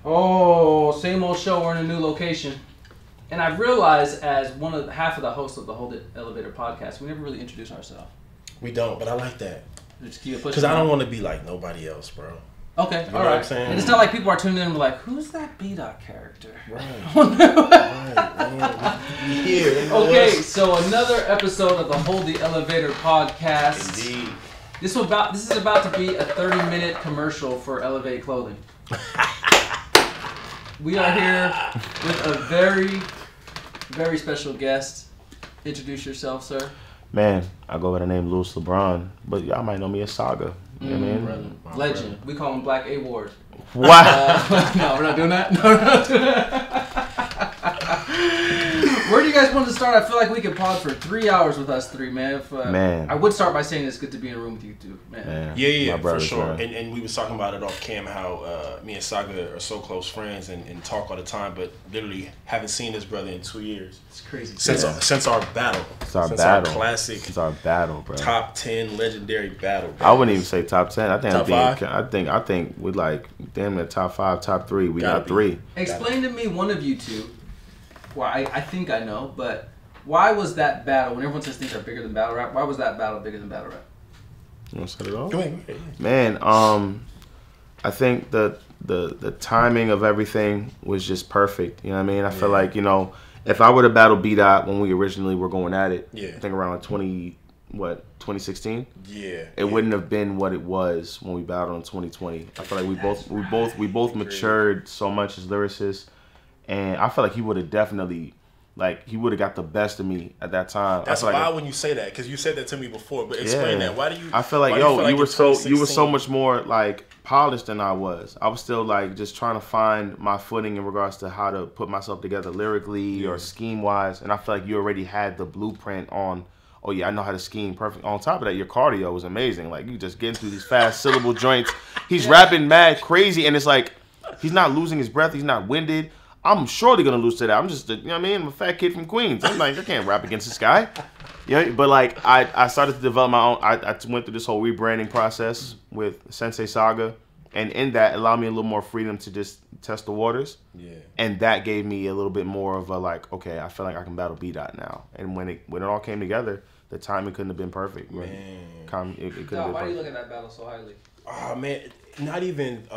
Oh, same old show. We're in a new location. And I've realized as half of the hosts of the Hold It Elevator podcast, we never really introduce ourselves. We don't, but I like that. Because I don't want to be like nobody else, bro. Okay, you know what I'm saying? And it's not like people are tuning in and be like, who's that B-Dot character? Right. Yeah. Okay, so another episode of the Hold the Elevator podcast. Indeed. This is about to be a 30-minute commercial for Elevate Clothing. We are here with a very, very special guest. Introduce yourself, sir. Man, I go by the name Louis LeBron, but y'all might know me as Saga. You know what I mean? Legend. Brother. We call him Black A-Ward. Wow. No, we're not doing that. No, we're not doing that. Where do you guys want to start? I feel like we could pod for 3 hours with us three, man. Man. I would start by saying it's good to be in a room with you two, man. Yeah, My brothers, for sure. man. And we was talking about it off cam how me and Saga are so close friends and talk all the time, but literally haven't seen this brother in 2 years. It's crazy. Since our battle. It's our since battle. Our classic. It's our battle, bro. Top 10 legendary battle. I wouldn't even say top 10. I think Top five? I think we're like damn near top 5, top 3. We Gotta got be. 3. Explain to me, one of you two. Well, I think I know, but why was that battle, when everyone says things are bigger than battle rap, why was that battle bigger than battle rap? You want to set it off? Go ahead. Man, I think the timing of everything was just perfect. You know what I mean? I feel like, you know, if I would have battled B-Dot when we originally were going at it, I think around 2016. Yeah. It wouldn't have been what it was when we battled in 2020. I feel like we both matured so much as lyricists, and I feel like he would have definitely, like, he would have got the best of me at that time. That's I feel wild like when you say that, because you said that to me before. But explain that. Why do you? I feel like, you were so much more like polished than I was. I was still like just trying to find my footing in regards to how to put myself together lyrically or scheme wise, and I feel like you already had the blueprint on. Oh yeah, I know how to scheme perfect. On top of that, your cardio was amazing. Like, you just getting through these fast syllable joints. He's rapping mad crazy, and it's like he's not losing his breath. He's not winded. I'm surely gonna lose to that. I'm just, you know what I mean? I'm a fat kid from Queens. I'm like, I can't rap against this guy. You know, but like I started to develop my own. I went through this whole rebranding process with Th3 SAGA, and in that allowed me a little more freedom to just test the waters. Yeah. And that gave me a little bit more of a like, okay, I feel like I can battle B-Dot now. And when it all came together, the timing couldn't have been perfect. Man. It couldn't have been Why perfect. do you look at that battle so highly? Oh man, not even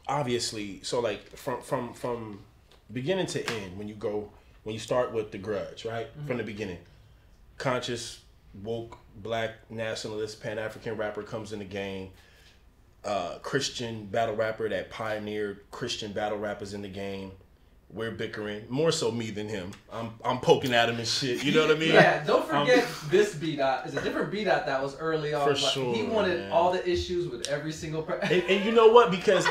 obviously. So like from beginning to end, when you start with The Grudge, right? From the beginning, conscious, woke, black, nationalist, Pan-African rapper comes in the game. Christian battle rapper that pioneered Christian battle rappers in the game. We're bickering, more so me than him. I'm poking at him and shit. You know what I mean? Yeah. Don't forget this B-Dot is a different B-Dot that was early on. For Like, sure, he wanted man. all the issues with every single person. And you know what? Because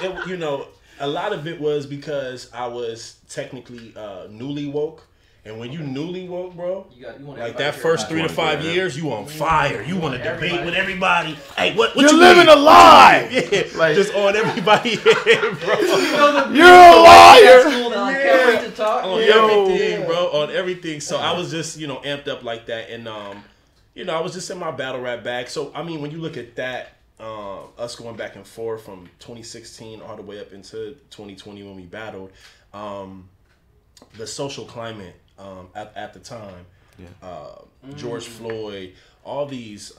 a lot of it was because I was technically newly woke. And when you newly woke, bro, you want like that first 3 to 5 years, you on fire. You want to debate with everybody. Hey, what You're you living mean? a lie. Yeah, Like, just on everybody head, bro. you're a liar. Can't wait to talk. On everything, bro. On everything. So I was just, amped up like that. And, I was just in my battle rap bag. So, I mean, when you look at that, us going back and forth from 2016 all the way up into 2020 when we battled, the social climate at the time, George Floyd, all these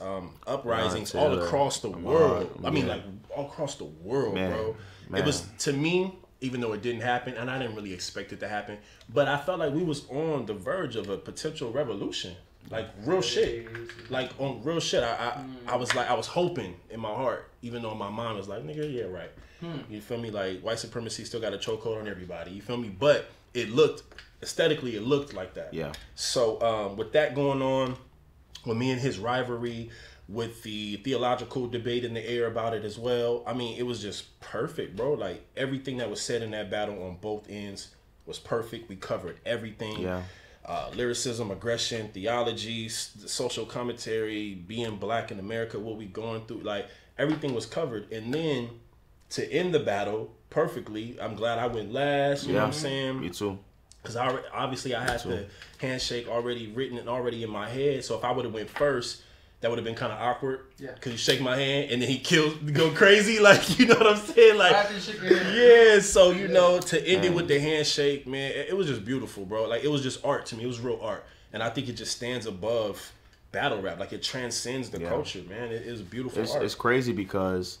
uprisings all across the world. I mean, like all across the world, bro. It was, to me, even though it didn't happen, and I didn't really expect it to happen, but I felt like we was on the verge of a potential revolution. Like real shit. Like on real shit. I was hoping in my heart, even though my mind was like, nigga, yeah, right. You feel me? Like white supremacy still got a chokehold on everybody. You feel me? But aesthetically, it looked like that. Yeah. So with that going on, with me and his rivalry, with the theological debate in the air about it as well, I mean, it was just perfect, bro. Like everything that was said in that battle on both ends was perfect. We covered everything. Yeah. Lyricism, aggression, theology, social commentary, being black in America, what we going through, like everything was covered. And then to end the battle perfectly, I'm glad I went last. You know what I'm saying? Me too. Because obviously I had the handshake already written and already in my head. So if I would have went first, that would have been kind of awkward. Yeah. Cause you shake my hand and then he go crazy, like, you know what I'm saying? Like, yeah. So you know, to end it with the handshake, man, it was just beautiful, bro. Like, it was just art to me. It was real art, and I think it just stands above battle rap. Like, it transcends the culture, man. It is beautiful art. It's crazy because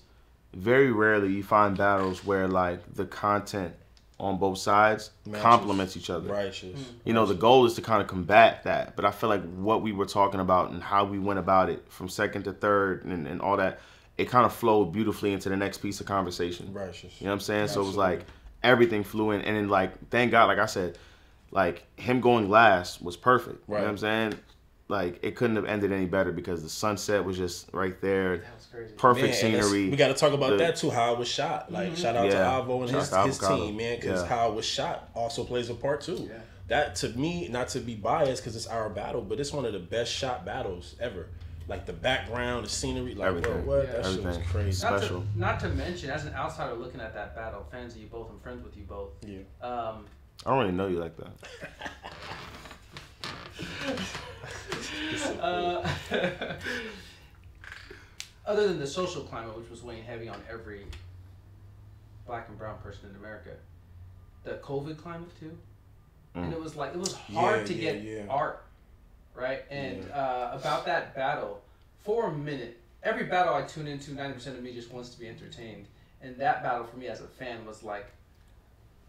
very rarely you find battles where like the content on both sides complements each other. Righteous. You know, the goal is to kind of combat that. But I feel like what we were talking about and how we went about it from second to third and all that, it kind of flowed beautifully into the next piece of conversation. Righteous. You know what I'm saying? Absolutely. So it was like everything flew in. And then like, thank God, like I said, like him going last was perfect. Right. You know what I'm saying? Like, it couldn't have ended any better because the sunset was just right there. That was crazy. Perfect scenery. We got to talk about that too, how it was shot. Like, shout out to Avo and his team, man, because how it was shot also plays a part too. Yeah. That, to me, not to be biased because it's our battle, but it's one of the best shot battles ever. Like, the background, the scenery, like, everything. Bro, what? That shit was crazy. Special. Not to mention, as an outsider looking at that battle, fans of you both, I'm friends with you both. Yeah. I don't really know you like that. Other than the social climate, which was weighing heavy on every black and brown person in America, the COVID climate too, and it was hard to get art, right? And about that battle, for a minute, every battle I tune into, 90% of me just wants to be entertained, and that battle for me as a fan was like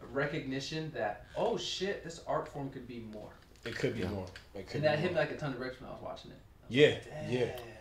a recognition that, oh shit, this art form could be more. It could be more. And that hit me like a ton of bricks when I was watching it.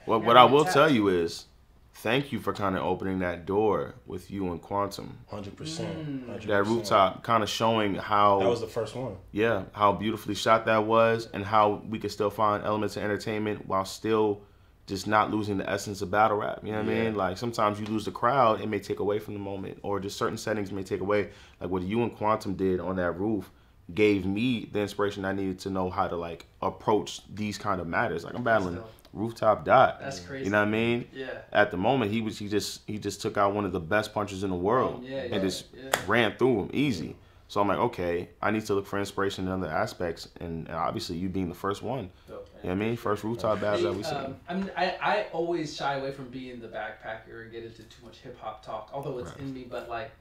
Well, what I will tell you is, thank you for kind of opening that door with you and Quantum. 100%. That rooftop, kind of showing how... That was the first one. Yeah, how beautifully shot that was, and how we could still find elements of entertainment while still just not losing the essence of battle rap. You know what I mean? Like, sometimes you lose the crowd, it may take away from the moment, or just certain settings may take away. Like what you and Quantum did on that roof gave me the inspiration I needed to know how to like approach these kind of matters. Like, I'm battling Rooftop Dot. That's crazy. You know what I mean? Yeah. At the moment, he just took out one of the best punchers in the world and just ran through him easy. So I'm like, okay, I need to look for inspiration in other aspects, and obviously you being the first one. Dope, you know what I mean? First Rooftop Battle that we seen. I always shy away from being the backpacker and get into too much hip hop talk, although it's in me. But like,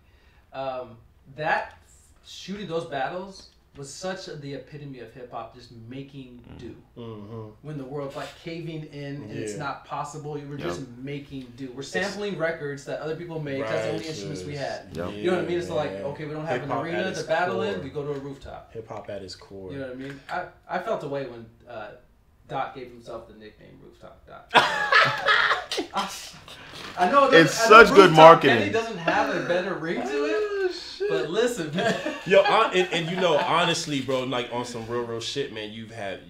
that shooting those battles was such the epitome of hip hop, just making do. When the world's like caving in and it's not possible, you were just making do. We're sampling records that other people made. That's the only instruments we had. You know what I mean? It's like, okay, we don't have an arena to battle in, we go to a rooftop. Hip hop at its core. You know what I mean? I felt away when Dot gave himself the nickname Rooftop Dot. I know it's such good marketing. Kenny doesn't have a better ring to it. But listen, man. Yo, and you know, honestly, bro, like on some real shit, man, you've had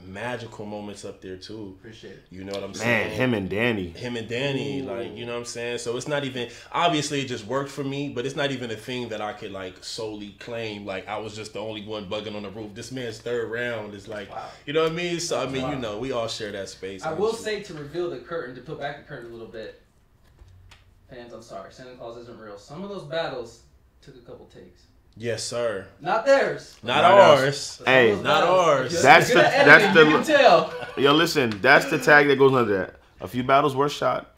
magical moments up there too. Appreciate it. You know what I'm saying? Man, him and Danny, Ooh. Like, you know what I'm saying? So it's not even, obviously it just worked for me, but it's not even a thing that I could like solely claim, like I was just the only one bugging on the roof. This man's third round is like, you know what I mean? So I mean, you know, we all share that space. I will say, to reveal the curtain, to put back the curtain a little bit, fans, I'm sorry, Santa Claus isn't real. Some of those battles took a couple takes. Yes, sir. Not theirs. Not ours. Hey, not ours. That's the you can tell. Yo, listen, that's the tag that goes under that. A few battles were shot.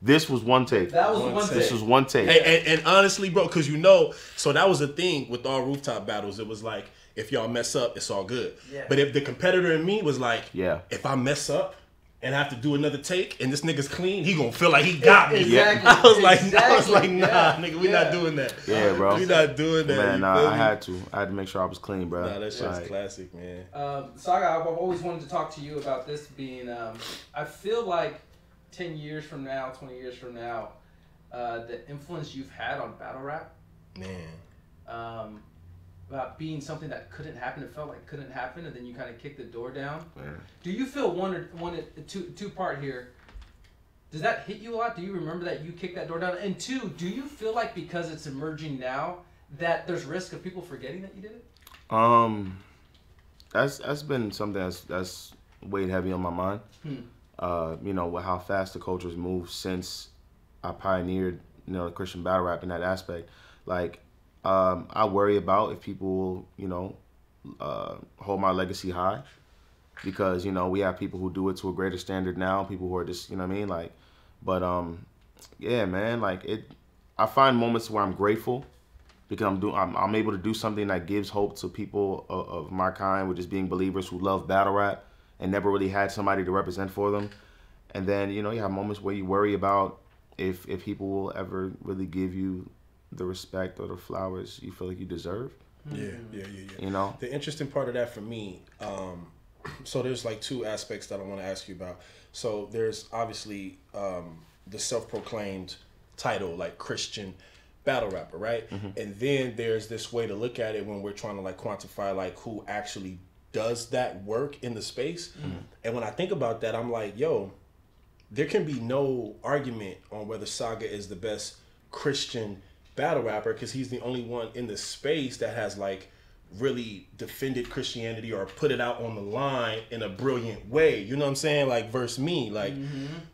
This was one take. That was one take. This was one take. And honestly, bro, because you know, so that was the thing with all rooftop battles. It was like, if y'all mess up, it's all good. Yeah. But if the competitor in me was like, if I mess up and have to do another take and this nigga's clean, he gonna feel like he got me. Exactly. I was like, nah, nigga, we not doing that. Yeah, bro. We not doing that. Man, nah, I had to make sure I was clean, bro. Nah, that shit's classic, man. Saga, I've always wanted to talk to you about this being, I feel like 10 years from now, 20 years from now, the influence you've had on battle rap, man, about being something that couldn't happen, it felt like couldn't happen, and then you kind of kicked the door down. Do you feel two part here? Does that hit you a lot? Do you remember that you kicked that door down? And two, do you feel like because it's emerging now that there's risk of people forgetting that you did it? That's been something that's weighed heavy on my mind. You know, with how fast the culture's moved since I pioneered, you know, the Christian battle rap in that aspect. Like, I worry about if people will, you know, hold my legacy high. because you know we have people who do it to a greater standard now. People who are just, you know what I mean, like, but yeah, man, like I find moments where I'm grateful because I'm able to do something that gives hope to people of my kind, which is being believers who love battle rap and never really had somebody to represent for them. And then, you know, you have moments where you worry about if people will ever really give you the respect or the flowers you feel like you deserve. Yeah. You know? The interesting part of that for me, so there's like two aspects that I want to ask you about. So there's obviously the self-proclaimed title, like Christian battle rapper, right? Mm-hmm. And then there's this way to look at it when we're trying to like quantify like who actually does that work in the space. Mm-hmm. And when I think about that, I'm like, yo, there can be no argument on whether Saga is the best Christian battle rapper because he's the only one in the space that has like really defended Christianity or put it out on the line in a brilliant way. You know what I'm saying? Like versus me, like,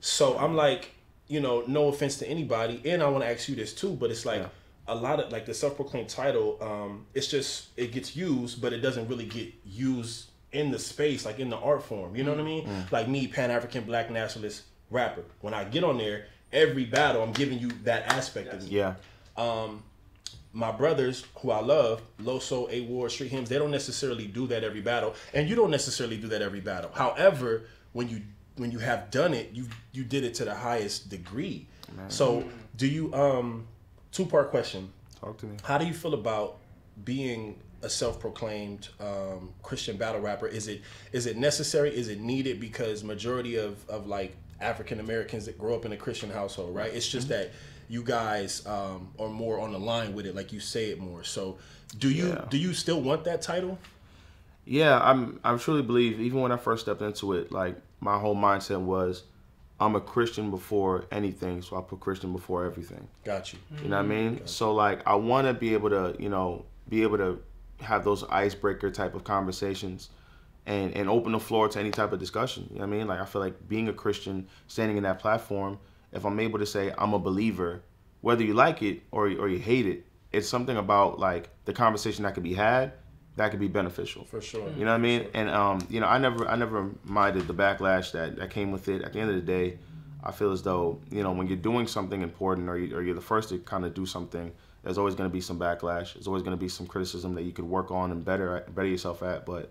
so I'm like, you know, no offense to anybody. And I want to ask you this too, but it's like a lot of like the self-proclaimed title, it's just, it gets used, but it doesn't really get used in the space, like in the art form. You know what I mean? Like me, Pan-African Black nationalist rapper. When I get on there, every battle, I'm giving you that aspect of me. Yeah. My brothers, who I love, Loso, A-Ward, Street Hymns, they don't necessarily do that every battle, and you don't necessarily do that every battle. However, when you have done it, you did it to the highest degree. Man. So, do you two-part question? Talk to me. How do you feel about being a self-proclaimed Christian battle rapper? Is it necessary? Is it needed? Because majority of like African Americans that grow up in a Christian household, right? It's just that you guys are more on the line with it, like you say it more. So do you still want that title? Yeah, I truly believe, even when I first stepped into it, like my whole mindset was I'm a Christian before anything, so I put Christian before everything. Got you. You know what I mean? So like I want to be able to, you know, have those icebreaker type of conversations and open the floor to any type of discussion. You know what I mean? Like I feel like being a Christian, standing in that platform, if I'm able to say I'm a believer, whether you like it or you hate it, it's something about like the conversation that could be had that could be beneficial. For sure. You know what I mean? Sure. And you know, I never minded the backlash that came with it. At the end of the day, I feel as though, you know, when you're doing something important or you're the first to kind of do something, there's always going to be some backlash. There's always going to be some criticism that you could work on and better yourself at. But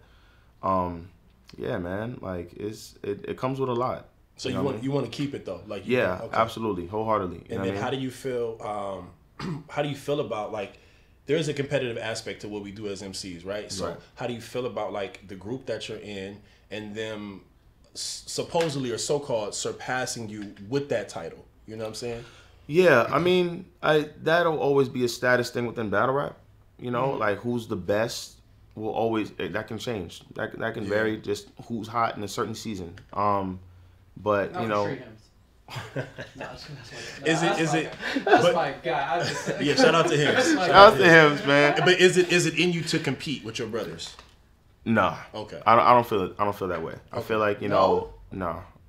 yeah, man, like it comes with a lot. So you want to keep it though, like okay. Absolutely, wholeheartedly. And then how do you feel? How do you feel about like? There is a competitive aspect to what we do as MCs, right? So how do you feel about like the group that you're in and them supposedly or so-called surpassing you with that title? You know what I'm saying? Yeah, I mean, that'll always be a status thing within battle rap. You know, like who's the best will always, that can change. That can vary, just who's hot in a certain season. But not you know, is it? That's my guy. Yeah, shout out to him. Shout out to him, man. But is it in you to compete with your brothers? No. Okay. I don't feel it. I don't feel that way. Okay. I feel like no.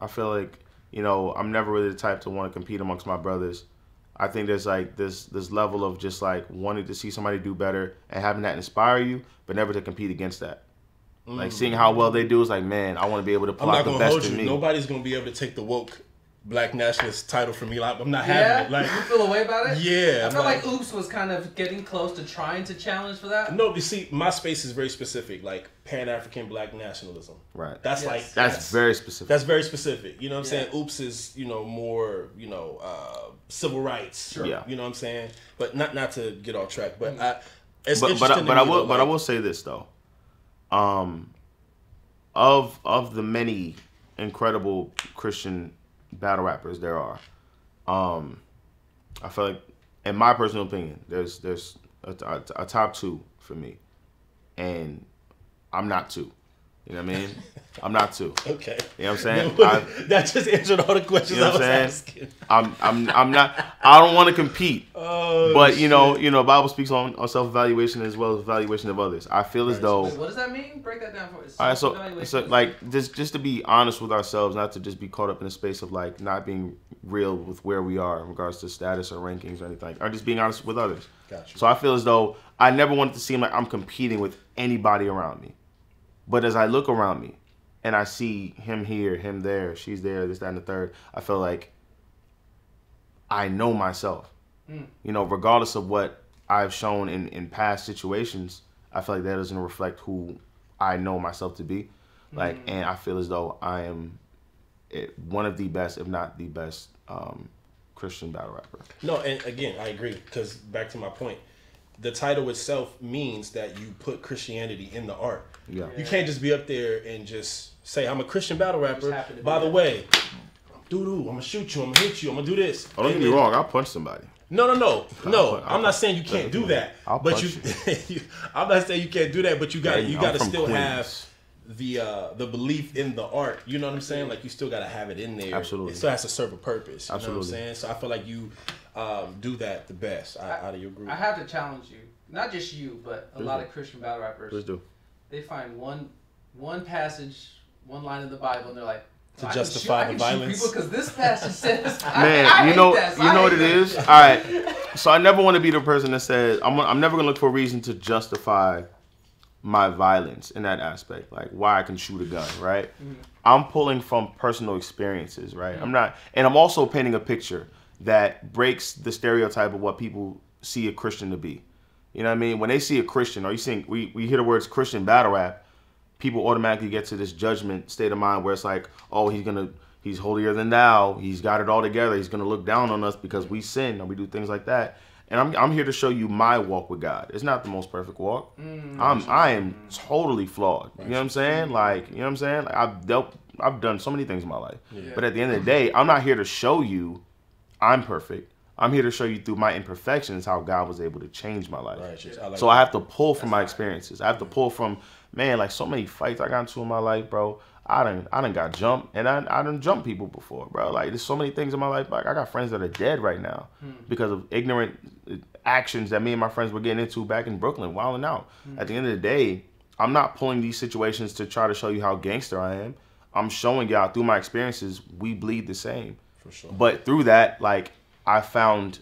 I feel like I'm never really the type to want to compete amongst my brothers. I think there's like this level of just like wanting to see somebody do better and having that inspire you, but never to compete against that. Like seeing how well they do is like, man, I want to be able to pull out the best in me. Nobody's gonna be able to take the woke Black nationalist title from me. Like, I'm not having it. Like, you feel away about it? Yeah. I feel like Oops was kind of getting close to trying to challenge for that. No, you see, my space is very specific, like Pan-African Black nationalism. Right. That's that's very specific. That's very specific. You know what I'm saying? Oops is, more, civil rights. Sure. Yeah. You know what I'm saying? But not to get off track. But I will say this though. Of the many incredible Christian battle rappers there are, I feel like, in my personal opinion, there's a top two for me, and I'm not two. You know what I mean? I'm not two. Okay. You know what I'm saying? That just answered all the questions I was asking. I'm not. I don't want to compete. Oh, but the Bible speaks on self-evaluation as well as evaluation of others. I feel as though. Wait, what does that mean? Break that down for us. All right, so like just to be honest with ourselves, not to just be caught up in a space of like not being real with where we are in regards to status or rankings or anything, or just being honest with others. Gotcha. So I feel as though I never want it to seem like I'm competing with anybody around me. But as I look around me and I see him here, him there, she's there, this, that, and the third, I feel like I know myself. You know, regardless of what I've shown in past situations, I feel like that doesn't reflect who I know myself to be. Like, and I feel as though I am one of the best, if not the best, Christian battle rapper. No, and again, I agree, because back to my point, the title itself means that you put Christianity in the art. Yeah. You can't just be up there and just say, I'm a Christian battle rapper. By the way, doo-doo, I'm going to shoot you, I'm going to hit you, I'm going to do this. Oh, don't get me wrong, I'll punch somebody. No. I'm not saying you can't do that. But you, I'm not saying you can't do that, but you got to still have the belief in the art. You know what I'm saying? Like, you still got to have it in there. Absolutely. It still has to serve a purpose. You Absolutely. know what I'm saying? So I feel like you do that the best out of your group. I have to challenge you, not just you, but a lot of Christian battle rappers. Please do. They find one passage, one line in the Bible, and they're like, to justify the violence. Because this passage says, man, you know what it is. All right, so I never want to be the person that says I'm never gonna look for a reason to justify my violence in that aspect, like why I can shoot a gun, right? I'm pulling from personal experiences, right? I'm not, and I'm also painting a picture that breaks the stereotype of what people see a Christian to be. You know what I mean? When they see a Christian, or you think we hear the words Christian battle rap, people automatically get to this judgment state of mind where it's like, oh, he's holier than thou. He's got it all together. He's gonna look down on us because we sin or we do things like that. And I'm here to show you my walk with God. It's not the most perfect walk. I am totally flawed. You know what I'm saying? Like, you know what I'm saying? Like, I've done so many things in my life. Yeah. But at the end of the day, I'm not here to show you I'm perfect. I'm here to show you through my imperfections how God was able to change my life. Right. So I have to pull from my experiences. I have to pull from, man, like so many fights I got into in my life, bro. I done got jumped, and I done jumped people before, bro. Like, there's so many things in my life. Like, I got friends that are dead right now because of ignorant actions that me and my friends were getting into back in Brooklyn, wilding out. At the end of the day, I'm not pulling these situations to try to show you how gangster I am. I'm showing y'all through my experiences, we bleed the same. For sure. But through that, like, I found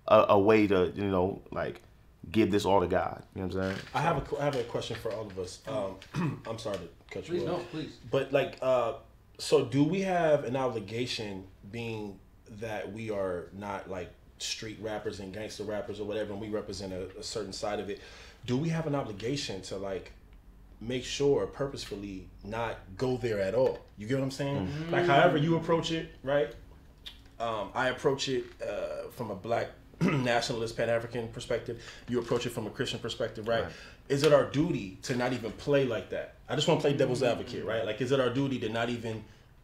a way to, you know, like, give this all to God. You know what I'm saying? I have a question for all of us. I'm sorry to cut you off. Please. But, like, so do we have an obligation, being that we are not, like, street rappers and gangster rappers or whatever, and we represent a certain side of it, do we have an obligation to, like, make sure purposefully not go there at all? You get what I'm saying? Like, however you approach it, right? I approach it from a black nationalist Pan-African perspective. You approach it from a Christian perspective, right? Is it our duty to not even play like that? I just want to play devil's advocate, right? Like, is it our duty to not even,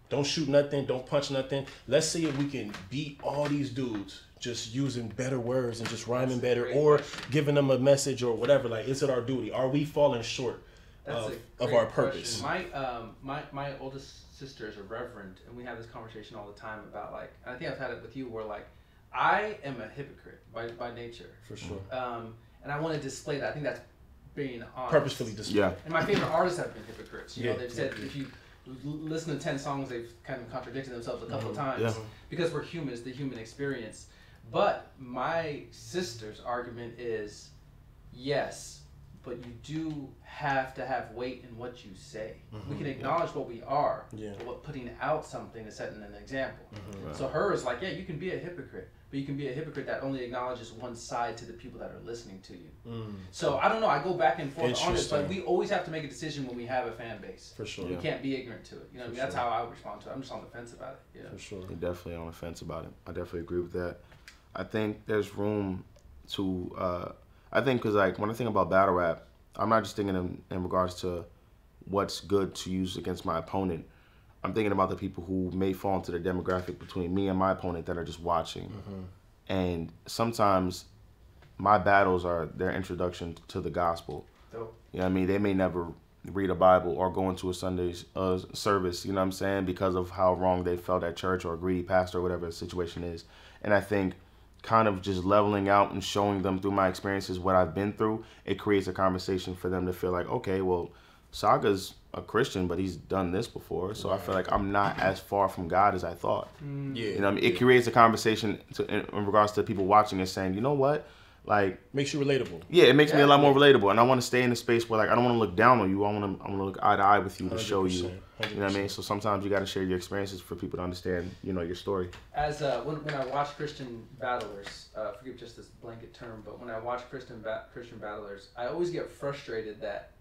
don't shoot nothing, don't punch nothing? Let's see if we can beat all these dudes just using better words and just rhyming better, or giving them a message or whatever. Like, is it our duty? Are we falling short of our purpose? My oldest sister is a reverend, and we have this conversation all the time about, like, I think I've had it with you, where, like, I am a hypocrite by nature. For sure. And I want to display that. I think that's being honest. Purposefully displayed. Yeah. And my favorite artists have been hypocrites. You know, they've said if you listen to 10 songs, they've kind of contradicted themselves a couple of times because we're humans, the human experience. But my sister's argument is, yes, but you do have to have weight in what you say. We can acknowledge what we are, but what putting out something is setting an example. So her is like, yeah, you can be a hypocrite, but you can be a hypocrite that only acknowledges one side to the people that are listening to you. So I don't know, I go back and forth on it, but we always have to make a decision when we have a fan base. For sure. We can't be ignorant to it. You know, what I mean? That's how I would respond to it. I'm just on the fence about it. Yeah. For sure. You're definitely on the fence about it. I definitely agree with that. I think there's room to, I think, because, like, when I think about battle rap, I'm not just thinking in regards to what's good to use against my opponent. I'm thinking about the people who may fall into the demographic between me and my opponent that are just watching. And sometimes my battles are their introduction to the gospel. You know what I mean? They may never read a Bible or go into a Sunday's service, you know what I'm saying, because of how wrong they felt at church or a greedy pastor or whatever the situation is. And I think kind of just leveling out and showing them through my experiences what I've been through, it creates a conversation for them to feel like, okay, well, Saga's a Christian, but he's done this before, so I feel like I'm not as far from God as I thought. You know what I mean? It creates a conversation in regards to people watching and saying, you know what? like makes you relatable. Yeah, it makes me a lot more relatable, and I want to stay in a space where like I don't want to look down on you. I want to look eye to eye with you to 100%, show you. 100%. You know what I mean? So sometimes you got to share your experiences for people to understand, you know, your story. As when I watch Christian battlers, forgive just this blanket term, but when I watch Christian battlers, I always get frustrated that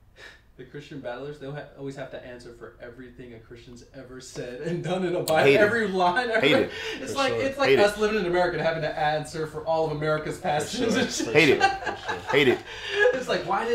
the Christian battlers, they'll always have to answer for everything a Christian's ever said and done in a Bible. Every line. It's like us living in America and having to answer for all of America's past sins and shit. Hate it. It's like, why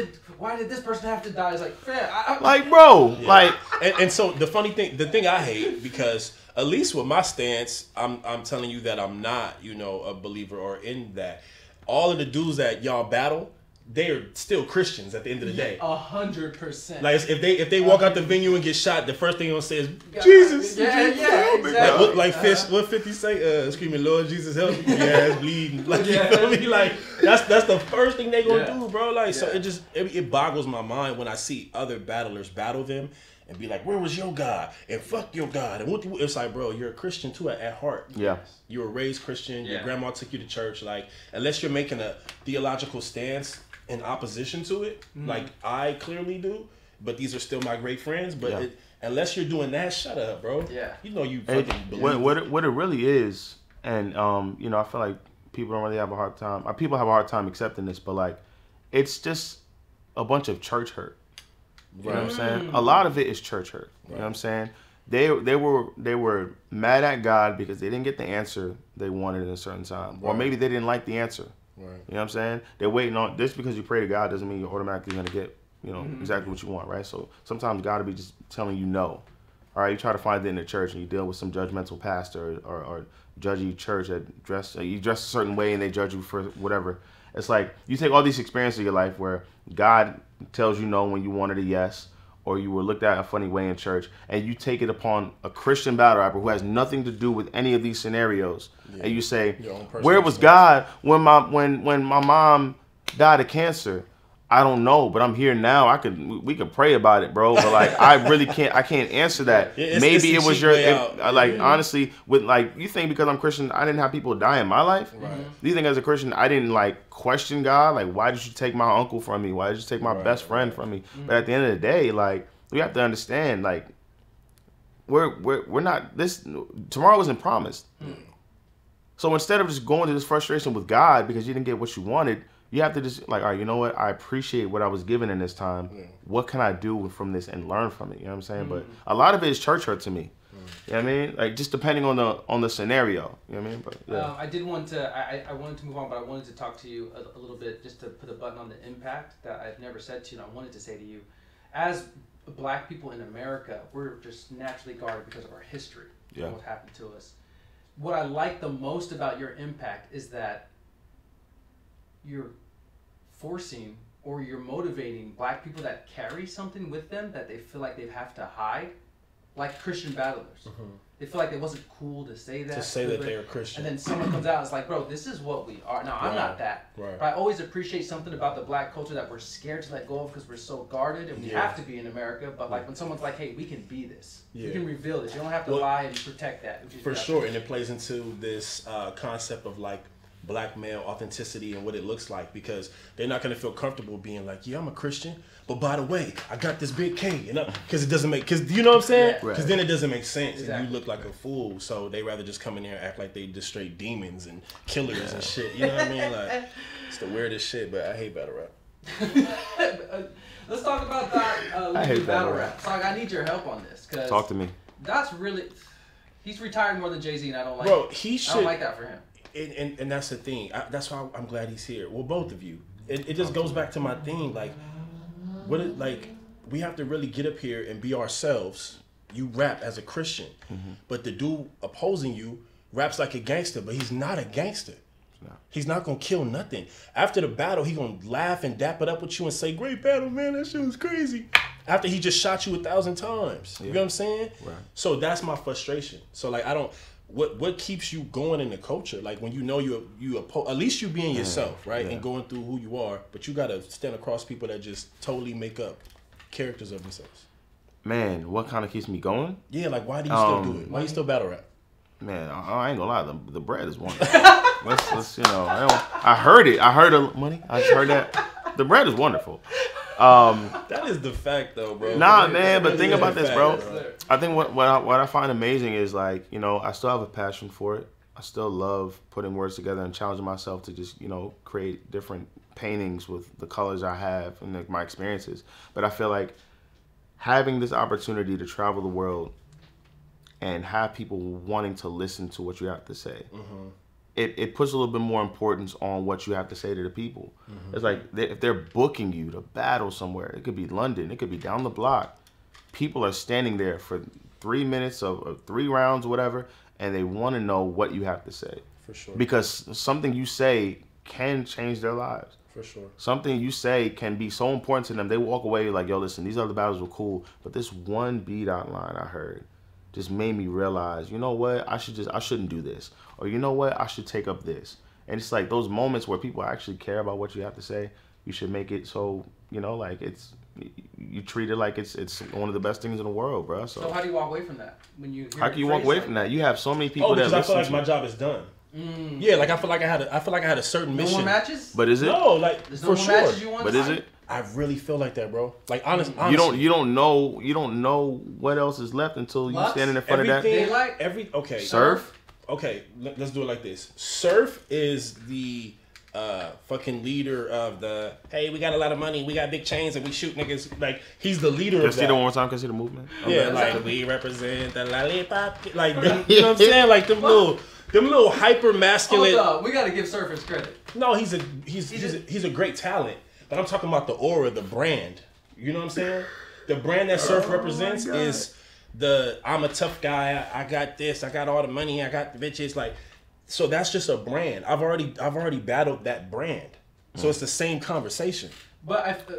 did this person have to die? It's like, man, like, bro, like, and so the funny thing, the thing I hate, because at least with my stance, I'm telling you that I'm not, you know, a believer or in that. All of the dudes that y'all battle, they're still Christians at the end of the day. 100%. Like if they walk out the venue and get shot, the first thing they're gonna say is Jesus. Exactly. Like what 50 say? Screaming, Lord Jesus, help me. Yeah, it's bleeding. Like you feel me? Like that's the first thing they gonna do, bro. Like so it boggles my mind when I see other battlers battle them and be like, where was your God? And fuck your God. And it's like, bro, you're a Christian too at heart. Yeah. You were raised Christian. Your grandma took you to church. Like, unless you're making a theological stance in opposition to it, like I clearly do, but these are still my great friends. But unless you're doing that, shut up, bro. Yeah. You know you fucking believe what it really is, and you know, I feel like people don't really have a hard time. People have a hard time accepting this, but like, it's just a bunch of church hurt. You know what I'm saying? A lot of it is church hurt. You know what I'm saying? They were mad at God because they didn't get the answer they wanted at a certain time, or maybe they didn't like the answer. Right. You know what I'm saying? They're waiting on this because you pray to God doesn't mean you're automatically going to get, you know, exactly what you want, right? So sometimes God will be just telling you no. All right, you try to find it in the church and you deal with some judgmental pastor or judgy church that you dress a certain way and they judge you for whatever. It's like you take all these experiences in your life where God tells you no when you wanted a yes, or you were looked at a funny way in church, and you take it upon a Christian battle rapper who has nothing to do with any of these scenarios, and you say, where was God when my mom died of cancer? I don't know, but I'm here now. We could pray about it, bro. But like, I can't answer that. Maybe it was your, honestly, with like, you think because I'm Christian, I didn't have people die in my life? Right. Do you think as a Christian, I didn't like question God? Like, why did you take my uncle from me? Why did you take my best friend from me? But at the end of the day, like, we have to understand, like, we're not, tomorrow isn't promised. So instead of just going to this frustration with God because you didn't get what you wanted, you have to just like, all right, you know what? I appreciate what I was given in this time. What can I do from this and learn from it? You know what I'm saying? But a lot of it is church hurt to me. You know what I mean? Like, just depending on the scenario. You know what I mean? But I did want to. I wanted to move on, but I wanted to talk to you a little bit, just to put a button on the impact that I've never said to you. And I wanted to say to you, as Black people in America, we're just naturally guarded because of our history and what happened to us. What I like the most about your impact is that you're forcing or you're motivating Black people that carry something with them that they feel like they have to hide, like Christian battlers. They feel like it wasn't cool to say that. To say that they're Christian. And then someone comes out and is like, bro, this is what we are. Now, I'm not that. Right. But I always appreciate something about the Black culture that we're scared to let go of because we're so guarded and we have to be in America. But like when someone's like, hey, we can be this. We can reveal this. You don't have to lie and protect that. For sure. And it plays into this concept of like Black male authenticity and what it looks like, because they're not going to feel comfortable being like, yeah, I'm a Christian, but by the way, I got this big K, you know, because it doesn't make, because you know what I'm saying? Because then it doesn't make sense and you look like a fool. So they rather just come in here and act like they just straight demons and killers and shit. You know what I mean? Like, it's the weirdest shit, but I hate battle rap. Let's talk about that. I hate battle rap. So I need your help on this. Cause talk to me. That's really, he's retired more than Jay-Z, and I don't like Bro, it. He should. I don't like that for him. And that's the thing. That's why I'm glad he's here. Well, both of you. It just goes back to my thing. Like, we have to really get up here and be ourselves. You rap as a Christian, but the dude opposing you raps like a gangster, but he's not a gangster. He's not gonna kill nothing. After the battle, he gonna laugh and dap it up with you and say, "Great battle, man. That shit was crazy." After he just shot you 1,000 times. You know what I'm saying? Right. So that's my frustration. So like, I don't. What keeps you going in the culture? Like when you know at least you being yourself, right? And going through who you are, but you gotta stand across people that just totally make up characters of themselves. Man, what kind of keeps me going? Yeah, like why do you still do it? Why you still battle rap? Man, I ain't gonna lie. The bread is wonderful. let's I heard it. I heard money. I just heard that. The bread is wonderful. That is the fact, though, bro. Nah, man. But think about this, bro. I think what I find amazing is like I still have a passion for it. I still love putting words together and challenging myself to just create different paintings with the colors I have and my experiences. But I feel like having this opportunity to travel the world and have people wanting to listen to what you have to say, it puts a little bit more importance on what you have to say to the people. It's like if they're booking you to battle somewhere, it could be London, it could be down the block. People are standing there for 3 minutes of 3 rounds or whatever, and they want to know what you have to say. For sure. Because something you say can change their lives. For sure. Something you say can be so important to them. They walk away like, yo, listen, these other battles were cool, but this one B-Dot line I heard just made me realize, you know what, I shouldn't do this. Or you know what, I should take up this. And it's like those moments where people actually care about what you have to say, you should make it so, like you treat it like it's one of the best things in the world, bro. So how do you walk away from that? How can you walk away from that? You have so many people that listen. Because I feel like my job is done. Yeah, like I feel like I had a certain mission. No more matches? But is it? No, like there's for no more sure. matches you want but is it? I really feel like that, bro. Like honestly, you don't know what else is left until you standing in front of that. Okay. Surf. Okay, let's do it like this. Surf is the fucking leader of the, hey, we got a lot of money, we got big chains, and we shoot niggas. Like, he's the leader of that. Can I see it one more time? Can I see the movement? Yeah, like, we represent the lollipop. Like, you know what I'm saying? Like, them little hyper masculine. Hold up, we gotta give Surf his credit. No, he's a great talent. But I'm talking about the aura, the brand. You know what I'm saying? The brand that Surf represents is I'm a tough guy. I got this. I got all the money. I got the bitches. Like, so that's just a brand. I've already battled that brand. So it's the same conversation. But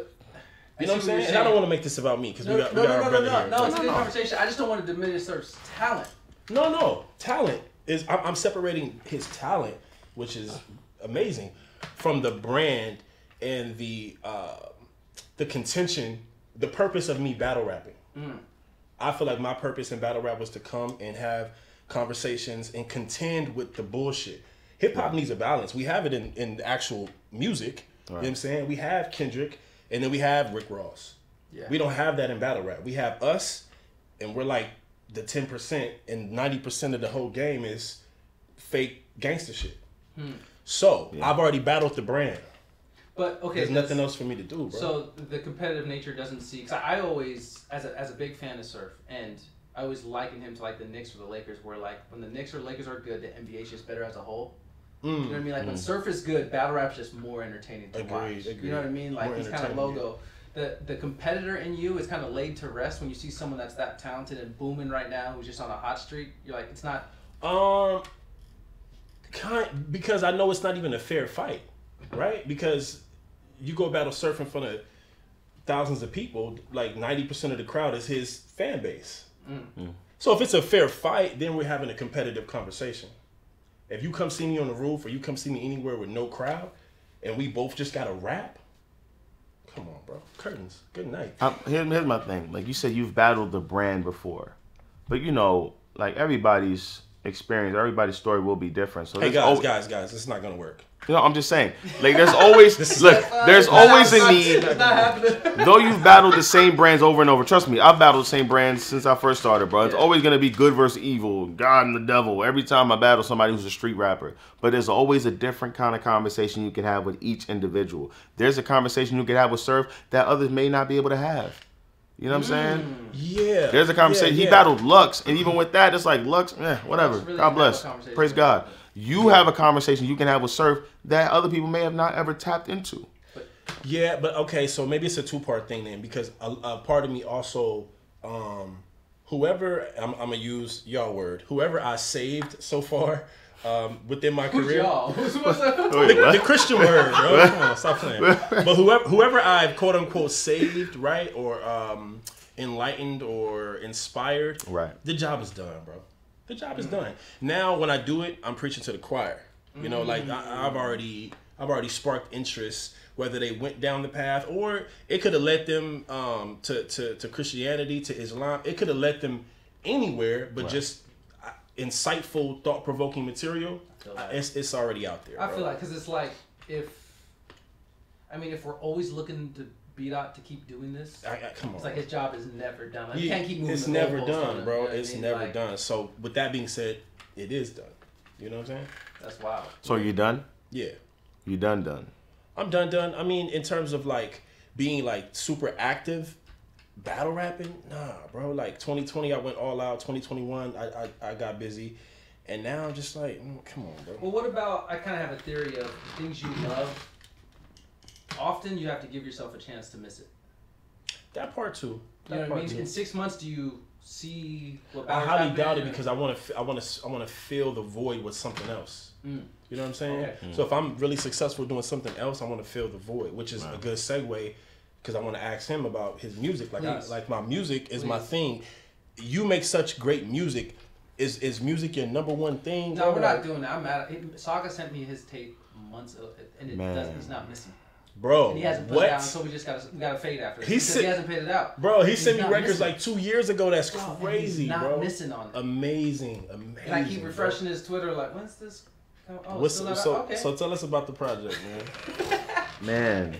you know what I'm saying? And I don't want to make this about me because we got our brother here. No, it's a good conversation. I just don't want to diminish Surf's talent. No. Talent is I'm separating his talent, which is amazing, from the brand and the contention, the purpose of me battle rapping. I feel like my purpose in battle rap was to come and have conversations and contend with the bullshit. Hip hop needs a balance. We have it in actual music. Right. You know what I'm saying? We have Kendrick and then we have Rick Ross. Yeah. We don't have that in battle rap. We have us and we're like the 10% and 90% of the whole game is fake gangster shit. So I've already battled the brand. But okay, there's nothing else for me to do, bro. So the competitive nature doesn't see. Because I always, as a big fan of Surf, and I always liken him to like the Knicks or the Lakers, where like when the Knicks or Lakers are good, the NBA is just better as a whole. You know what I mean? Like when Surf is good, battle rap's just more entertaining to watch. You know what I mean? Like he's kind of logo. The competitor in you is kind of laid to rest when you see someone that's that talented and booming right now who's just on a hot streak. You're like, it's not. Because I know it's not even a fair fight, right? Because you go battle Surf in front of thousands of people, like 90% of the crowd is his fan base. So if it's a fair fight, then we're having a competitive conversation. If you come see me on the roof or you come see me anywhere with no crowd and we both just got to rap, come on, bro. Curtains. Good night. Here's my thing. Like you said, you've battled the brand before. But like everybody's experience, everybody's story will be different. So hey, guys, it's not going to work. I'm just saying. Like, there's always there's always a need. Though you've battled the same brands over and over, trust me, I've battled the same brands since I first started, bro. It's always gonna be good versus evil, God and the devil. Every time I battle somebody who's a street rapper, but there's always a different kind of conversation you can have with each individual. There's a conversation you can have with Surf that others may not be able to have. You know what I'm saying? Yeah. There's a conversation. He battled Lux, and even with that, it's like Lux, whatever. Really God bless. Praise God. You have a conversation you can have with Surf that other people may have not ever tapped into. Yeah, but okay, so maybe it's a two-part thing then, because a part of me also, whoever, I'm going to use y'all word, whoever I saved so far within my career. Y'all? The Christian word, bro. Come on, stop playing. But whoever I've quote-unquote saved, right, or enlightened or inspired, right, the job is done, bro. The job is done. Now, when I do it, I'm preaching to the choir. You know, like I've already sparked interest, whether they went down the path or it could have led them to Christianity, to Islam. It could have led them anywhere, but just insightful, thought-provoking material, it's already out there. I feel like, because it's like, if we're always looking to B-Dot to keep doing this, come on. It's like his job is never done. Like, you can't keep moving. It's never done, bro. You know it's never done. So with that being said, it is done. You know what I'm saying? That's wild. So are you done? Yeah. You done? I'm done. I mean, in terms of like being like super active, battle rapping, nah, bro. Like 2020, I went all out. 2021, I got busy, and now I'm just like, come on, bro. Well, what about? I kind of have a theory of things you love. Often you have to give yourself a chance to miss it. That part too. You know what I mean? In 6 months, do you see what? I highly doubt it because I want to fill the void with something else. You know what I'm saying? Okay. So if I'm really successful doing something else, I want to fill the void, which is a good segue because I want to ask him about his music. Like my music is my thing. You make such great music. Is music your number one thing? No, we're not doing that. I'm mad. Saga sent me his tape months ago, and it's not missing. Bro, and he hasn't put it out, so we gotta fade after this. He hasn't paid it out. Bro, he sent me records like 2 years ago. That's crazy, he's not bro. Missing on it. Amazing. And I keep refreshing his Twitter, like, when's this? So tell us about the project, man.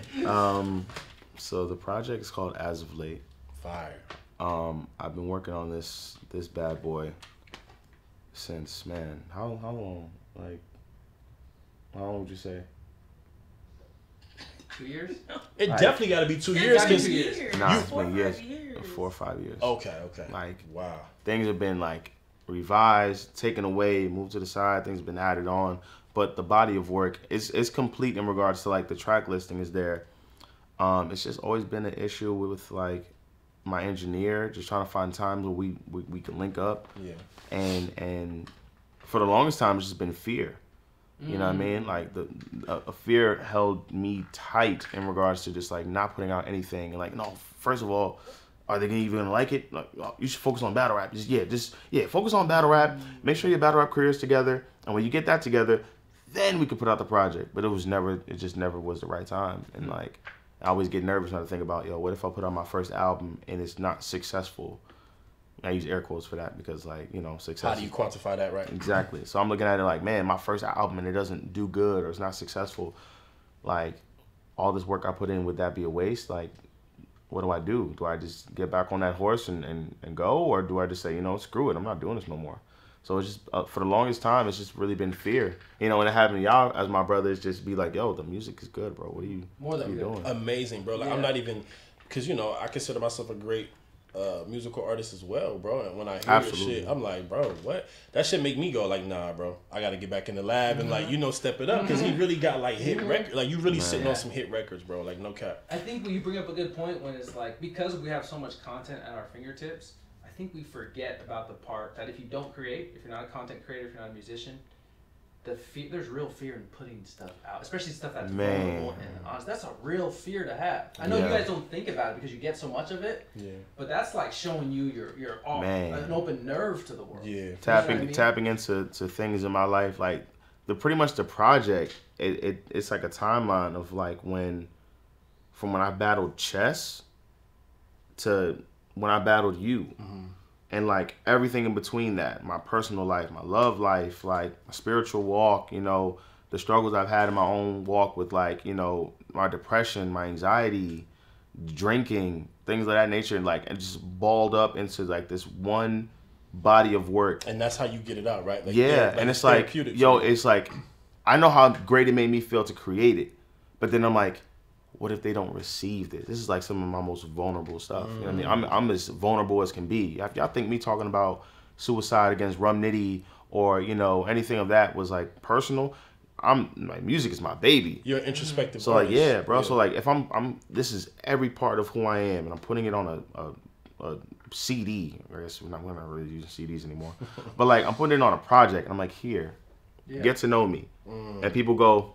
So the project is called As of Late. Fire. I've been working on this bad boy since, man, how long? Like, how long would you say? 2 years? It definitely got to be 2 years. Nah, it's been years. 4 or 5 years. Okay. Like, wow. Things have been like revised, taken away, moved to the side. Things have been added on, but the body of work is complete in regards to like the track listing is there. It's just always been an issue with like my engineer, just trying to find times where we can link up. Yeah. And for the longest time, it's just been fear. You know what I mean? Like a fear held me tight in regards to just like not putting out anything. And like, no, first of all, are they even gonna like it? Like, you should focus on battle rap. Just focus on battle rap. Make sure your battle rap career is together. And when you get that together, then we could put out the project. But it just never was the right time. And like, I always get nervous when I think about, what if I put out my first album and it's not successful? I use air quotes for that because, like, success. How do you quantify that, right? Exactly. So I'm looking at it like, man, my first album and it doesn't do good or it's not successful. Like, all this work I put in, would that be a waste? Like, what do I do? Do I just get back on that horse and go? Or do I just say, screw it, I'm not doing this no more? So it's just, for the longest time, it's just really been fear. When it happened to y'all, as my brothers, just be like, yo, the music is good, bro. What are you doing? Amazing, bro. Like, I'm not even, because, I consider myself a great musical artist as well, bro. And when I hear your shit, I'm like, bro, what? That shit make me go like, nah, bro. I got to get back in the lab and like, step it up. Because he really got like hit records. Like, you really sitting on some hit records, bro. Like, no cap. I think when you bring up a good point when it's like, because we have so much content at our fingertips, I think we forget about the part that if you don't create, if you're not a content creator, if you're not a musician, there's real fear in putting stuff out, especially stuff that's vulnerable and honest. That's a real fear to have. I know you guys don't think about it because you get so much of it. Yeah. But that's like showing you you're an open nerve to the world. Yeah. Tapping into things in my life, like pretty much the project. It's like a timeline of like from when I battled chess to when I battled you. Mm-hmm. And like everything in between that, my personal life, my love life, like my spiritual walk, the struggles I've had in my own walk with like, my depression, my anxiety, drinking, things of that nature, and like it just balled up into like this one body of work. And that's how you get it out, right? Like, and it's like, it's like, I know how great it made me feel to create it, but then I'm like, what if they don't receive this? This is like some of my most vulnerable stuff. You know what I mean? I'm as vulnerable as can be. Y'all think me talking about suicide against Rum Nitty or, anything of that was like personal, my music is my baby. You're introspective. So like, yeah, bro. Yeah. So like if I'm this is every part of who I am and I'm putting it on a CD. I guess we're not really using CDs anymore. But like I'm putting it on a project and I'm like, here, get to know me. And people go,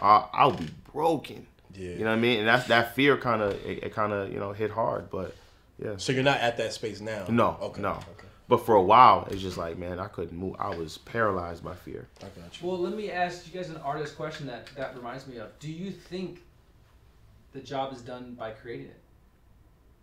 I'll be broken. Yeah. You know what I mean? And that fear kind of hit hard, but yeah. So you're not at that space now? No. Okay. No. Okay. But for a while, it's just like, man, I couldn't move. I was paralyzed by fear. I got you. Well, let me ask you guys an artist question that reminds me of. Do you think the job is done by creating it?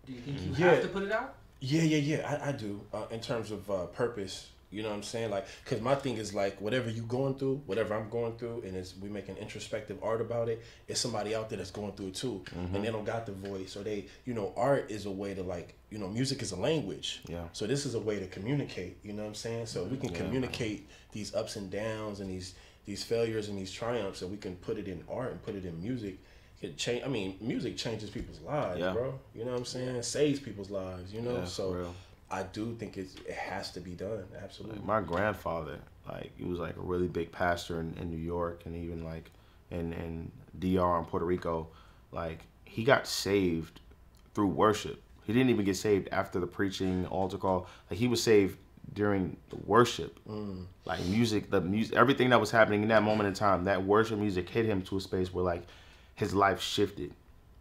Do you think you have to put it out? Yeah. I do. In terms of purpose, You know what I'm saying? Like, because my thing is like, whatever you going through, whatever I'm going through, and we making introspective art about it, it's somebody out there that's going through it too. And they don't got the voice, or they, you know, art is a way to like, you know, music is a language. Yeah. So this is a way to communicate, you know what I'm saying? So we can communicate these ups and downs and these failures and these triumphs, and we can put it in art and put it in music. It change. I mean, music changes people's lives, bro. You know what I'm saying? It saves people's lives, you know? So I do think it has to be done. Absolutely. Like my grandfather, like he was like a really big pastor in New York, and even like in DR in Puerto Rico. Like he got saved through worship. He didn't even get saved after the preaching, altar call. Like he was saved during the worship. Like the music, everything that was happening in that moment in time, that worship music hit him to a space where like his life shifted.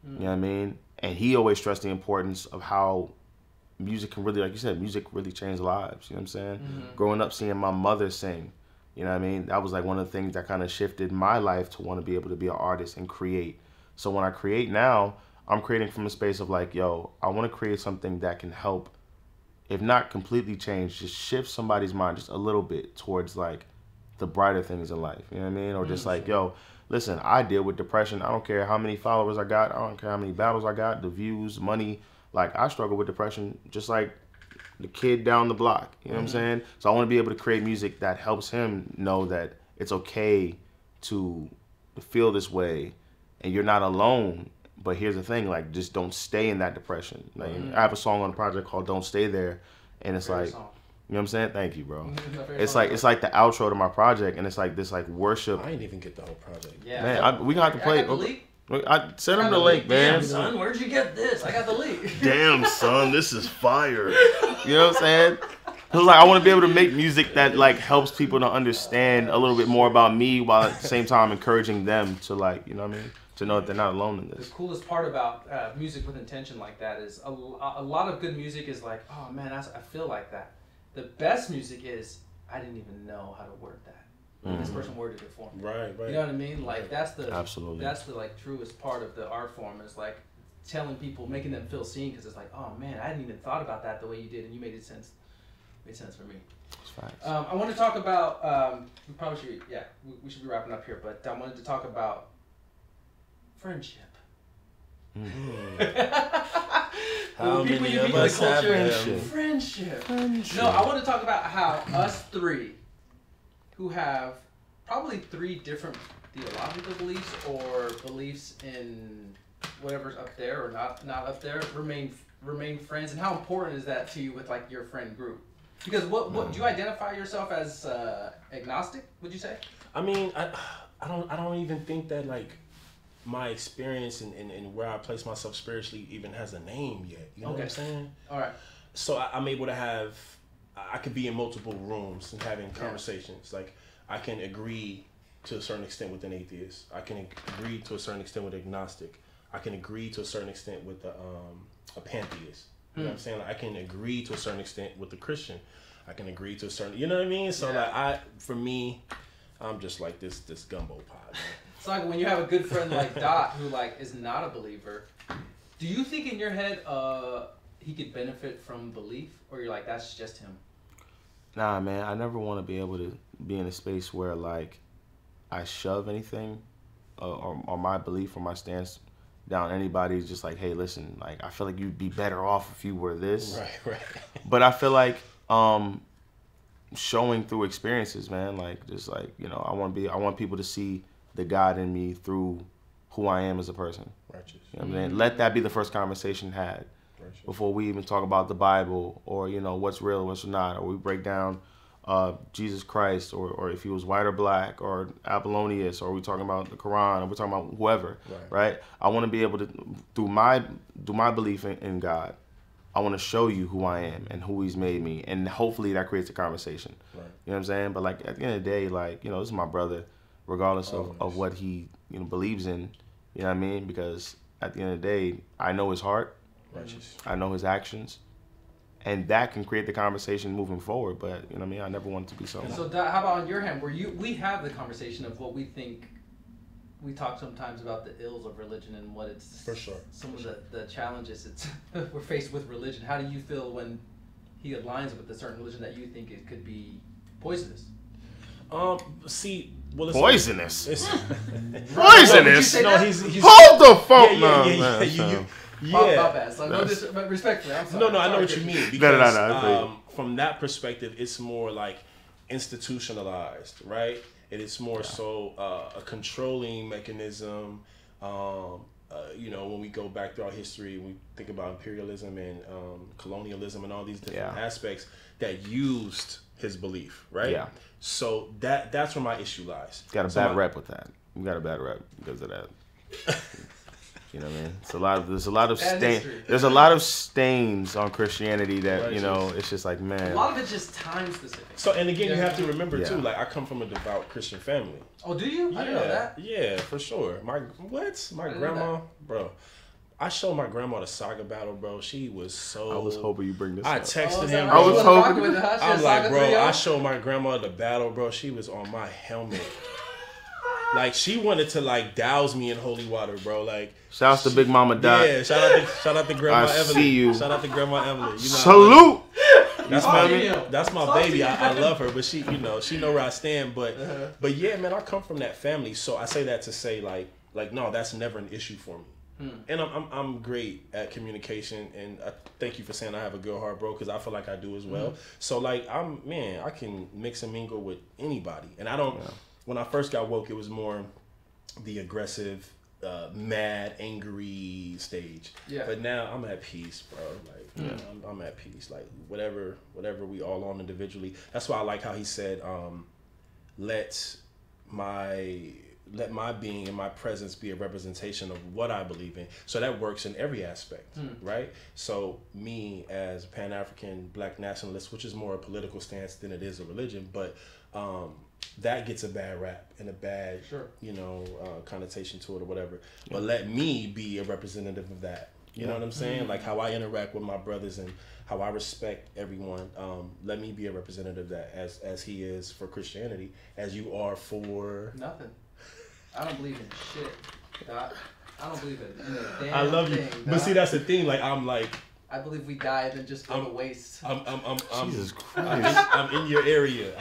You know what I mean? And he always stressed the importance of how music can really, like you said, music really changed lives. You know what I'm saying? Growing up, seeing my mother sing, you know what I mean? That was like one of the things that kind of shifted my life to want to be able to be an artist and create. So when I create now, I'm creating from a space of like, yo, I want to create something that can help, if not completely change, just shift somebody's mind just a little bit towards like the brighter things in life. You know what I mean? Or just like, yo, listen, I deal with depression. I don't care how many followers I got. I don't care how many battles I got, the views, money. Like, I struggle with depression just like the kid down the block. You know what I'm saying? So I want to be able to create music that helps him know that it's okay to feel this way and you're not alone. But here's the thing, like, just don't stay in that depression. Like, I have a song on the project called Don't Stay There. And it's like, you know what I'm saying? Thank you, bro. It's like the outro to my project, and it's like this like worship. I didn't even get the whole project. Yeah, man, we got to play it. I sent him the link, man. Damn, son, where'd you get this? I got the link. Damn, son, this is fire. You know what I'm saying? Cause like I want to be able to make music that like helps people to understand a little bit more about me, while at the same time encouraging them to like, you know what I mean, to know that they're not alone in this. The coolest part about music with intention like that is a lot of good music is like, oh man, I feel like that. The best music is, I didn't even know how to word that. This person worded it for me. Right. You know what I mean? Like that's the absolutely. That's the like truest part of the art form is like telling people, making them feel seen, because it's like, oh man, I hadn't even thought about that the way you did, and you made it sense. Made sense for me. I want to talk about. We probably should. Yeah, we should be wrapping up here, but I wanted to talk about friendship. How people many you of meet in the us have culture. Friendship. No, I want to talk about how us three, who have probably three different theological beliefs or beliefs in whatever's up there or not up there, remain friends, and how important is that to you with like your friend group? Because what do you identify yourself as agnostic? Would you say? I mean, I don't even think that like my experience and where I place myself spiritually even has a name yet. You know what I'm saying? All right. So I'm able to have, I could be in multiple rooms and having conversations. Like I can agree to a certain extent with an atheist. I can agree to a certain extent with agnostic. I can agree to a certain extent with a pantheist. You know what I'm saying? Like, I can agree to a certain extent with the Christian. I can agree to a certain, you know what I mean? So like for me, I'm just like this gumbo pot. Man. It's like when you have a good friend like Dot who like is not a believer. Do you think in your head he could benefit from belief, or you're like that's just him? Nah, man. I never want to be able to be in a space where like I shove anything or my belief or my stance down anybody's just like, hey, listen, like I feel like you'd be better off if you were this. Right. But I feel like showing through experiences, man, like just like, you know, I want people to see the God in me through who I am as a person. Righteous. You know what I mean? Let that be the first conversation had. Righteous. Before we even talk about the Bible or, you know, what's real, what's not, or we break down Jesus Christ, or if he was white or black, or Apollonius, or we're talking about the Quran, or we're talking about whoever, right? I want to be able to, through my belief in God, I want to show you who I am and who he's made me, and hopefully that creates a conversation. Right. You know what I'm saying? But like at the end of the day, like, you know, this is my brother, regardless of what he, you know, believes in. You know what I mean? Because at the end of the day, I know his heart, Righteous. I know his actions. And that can create the conversation moving forward, but you know what I mean. I never wanted to be so. So how about on your hand, where we have the conversation of what we think. We talk sometimes about the ills of religion and what it's for sure. Some of the challenges we're faced with religion. How do you feel when he aligns with a certain religion that you think it could be poisonous? See, well, it's poisonous. It's poisonous. No, he's hold the fuck. Yeah. My bad. So but respectfully, I'm sorry. No, I know what you mean. Because from that perspective, it's more like institutionalized, right? And it's more so a controlling mechanism. You know, when we go back through our history, we think about imperialism and colonialism and all these different aspects that used his belief, right? Yeah. So that's where my issue lies. Got a bad rep with that. We got a bad rep because of that. You know what I mean? There's a lot of stains on Christianity that, you know, it's just like, man. A lot of it's just time specific. So, and again, you have to remember too, like, I come from a devout Christian family. Oh, do you? I didn't know that. Yeah, for sure. My grandma, bro. I showed my grandma the Saga battle, bro. She was so. I was hoping you bring this. I texted him. Right? I was hoping. I'm like, bro. I showed my grandma the battle, bro. She was on my helmet. Like, she wanted to, like, douse me in holy water, bro. Like, shout out to Big Mama Dot. Yeah, shout out to Grandma Evelyn. See you. Shout out to Grandma Evelyn. You know, salute. That's my baby. I love her, but she know where I stand. But yeah, man, I come from that family, so I say that to say like no, that's never an issue for me. And I'm great at communication, and I thank you for saying I have a good heart, bro, because I feel like I do as well. So like I can mix and mingle with anybody, and I don't. When I first got woke, it was more the aggressive, mad, angry stage. Yeah. But now I'm at peace, bro. Like I'm at peace. Like whatever we all on individually. That's why I like how he said, let my being and my presence be a representation of what I believe in. So that works in every aspect, right? So me as a Pan-African Black nationalist, which is more a political stance than it is a religion, but that gets a bad rap and a bad, connotation to it or whatever. Yeah. But let me be a representative of that. You know what I'm saying? Like how I interact with my brothers and how I respect everyone. Let me be a representative of that as he is for Christianity, as you are for... Nothing. I don't believe in shit. I don't believe in a damn I love you. thing, but see, that's the thing. Like, I'm like... I believe we die and then just go to waste. Jesus Christ. I'm in your area.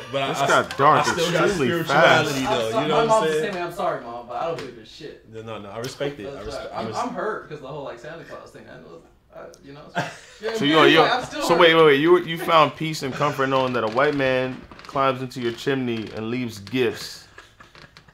But this got dark. I still got spirituality, though. You know what I'm saying? I'm sorry, Mom, but I don't believe in shit. No, I respect it. I'm hurt because the whole like Santa Claus thing. I know. So wait. You found peace and comfort knowing that a white man climbs into your chimney and leaves gifts.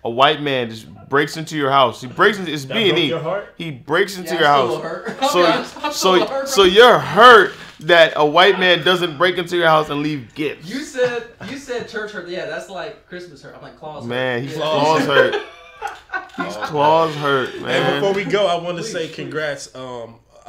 A white man just breaks into your house. He breaks into B&E. He breaks into your house. So you're hurt that a white man doesn't break into your house and leave gifts. You said church hurt. Yeah, that's like Christmas hurt. I'm like Claus hurt. Man, he's Claus hurt. He's Claus hurt, man. And before we go, I want to say congrats.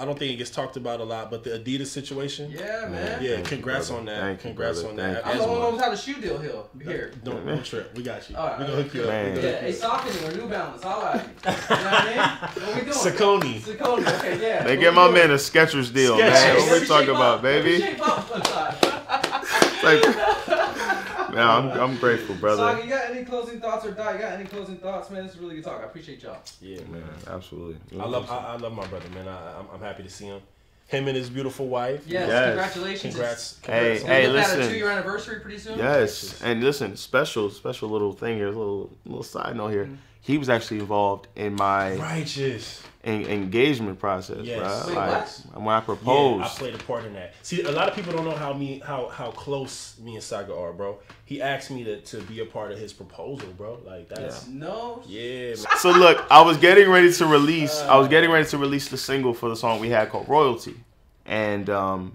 I don't think it gets talked about a lot, but the Adidas situation. Yeah, man. Yeah, congrats on that. Congrats on that. I'm the one who had a shoe deal here. Don't trip. We got you. All right. We're going to hook you up. Yeah, a Saucony or New Balance. All right. You know what I mean? What we doing? Saucony. Okay, yeah. They get my man a Skechers deal, man. What we talking about, baby? Man, I'm grateful, brother. Saga, you got any closing thoughts, or Dot, you got any closing thoughts, man? This is really good talk. I appreciate y'all. Yeah, man, absolutely. I love my brother, man. I'm happy to see him. Him and his beautiful wife. Yes. Congratulations. Congrats. Hey, listen. At a 2-year anniversary pretty soon. Yes, and listen, special little thing here, little side note here. He was actually involved in my engagement process, yes. bro. Like when I proposed, I played a part in that. See, a lot of people don't know how close me and Saga are, bro. He asked me to be a part of his proposal, bro. Like that's man. So look, I was getting ready to release the single for the song we had called Royalty, and I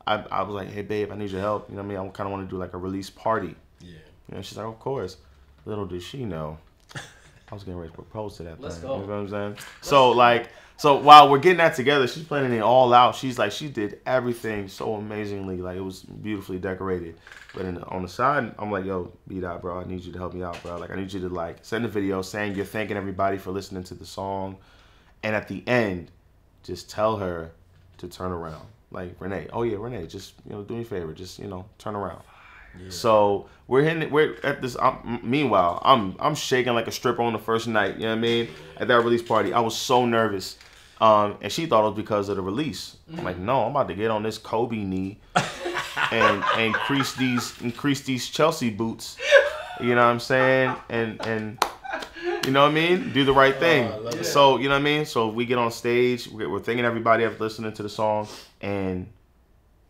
was like, hey babe, I need your help. You know what I mean? I kind of want to do like a release party. Yeah. She's like, of course. Little did she know, I was getting ready to propose to that thing. Go. You know what I'm saying? So while we're getting that together, she's planning it all out. She's like, she did everything so amazingly. Like, it was beautifully decorated. But on the side, I'm like, yo, B-Dot, bro, I need you to help me out, bro. Like, I need you to, like, send a video saying you're thanking everybody for listening to the song. And at the end, just tell her to turn around. Like, Renee, just, do me a favor. Just, turn around. Yeah. So we're at this. Meanwhile, I'm shaking like a stripper on the first night. You know what I mean? At that release party, I was so nervous. And she thought it was because of the release. I'm like, no, I'm about to get on this Kobe knee and increase these Chelsea boots. You know what I'm saying? And you know what I mean? Do the right thing. So, you know what I mean? So we get on stage, we're thanking everybody after listening to the song, and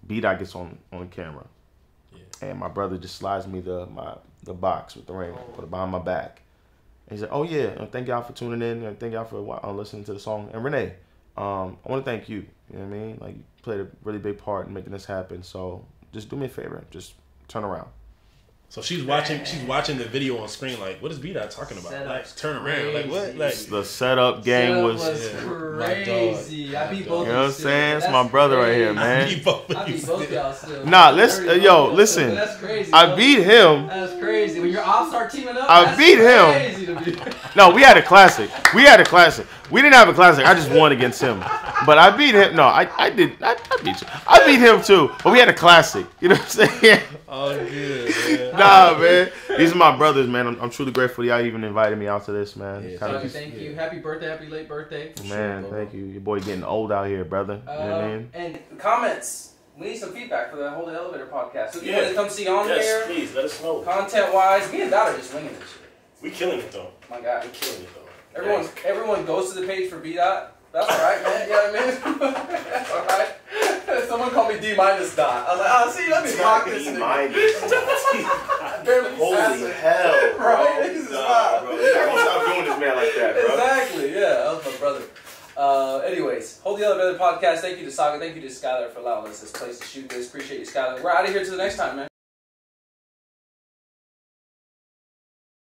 B-Dot gets on the camera. Yeah. And my brother just slides me the box with the ring, put it behind my back. And he said, oh yeah, thank y'all for tuning in, and thank y'all for listening to the song. And Renee, I want to thank you. You know what I mean? Like, you played a really big part in making this happen. So just do me a favor, just turn around. So she's watching the video on screen like, what is B-Dot talking about? Like, turn around. Like, what? Like, the setup game was crazy. I beat both of you. You know what I'm saying? It's my brother right here, man. I beat both y'all still. Nah, listen. That's crazy. I beat him. That's crazy. When your ops start teaming up, I beat him. No, we had a classic. We didn't have a classic. I just won against him. But I beat him. No, I did. I beat you. I beat him too. But we had a classic. You know what I'm saying? Oh, good. Nah, man. These are my brothers, man. I'm truly grateful y'all even invited me out to this, man. Yeah, thank you. Happy birthday. Happy late birthday. Man, thank you. Your boy getting old out here, brother. You know what I mean? And comments. We need some feedback for the Hold the Elevator podcast. So if you want to come see on here. Yes, please. Let us know. Content-wise, me and Dot are just winging this shit. We killing it, though. My God. We killing it, though. Everyone goes to the page for B-Dot. That's alright, man. You know what I mean? That's alright. Someone called me D-minus Dot. I was like, oh, see, let me mock this nigga. Barely Holy hell, bro. Right? Niggas is wild. Bro. You're not gonna stop doing this man like that, bro. Exactly, yeah. That was my brother. Anyways, Hold the Elevator podcast. Thank you to Saga. Thank you to Skylar for allowing us this place to shoot this. Appreciate you, Skylar. We're out of here till the next time, man.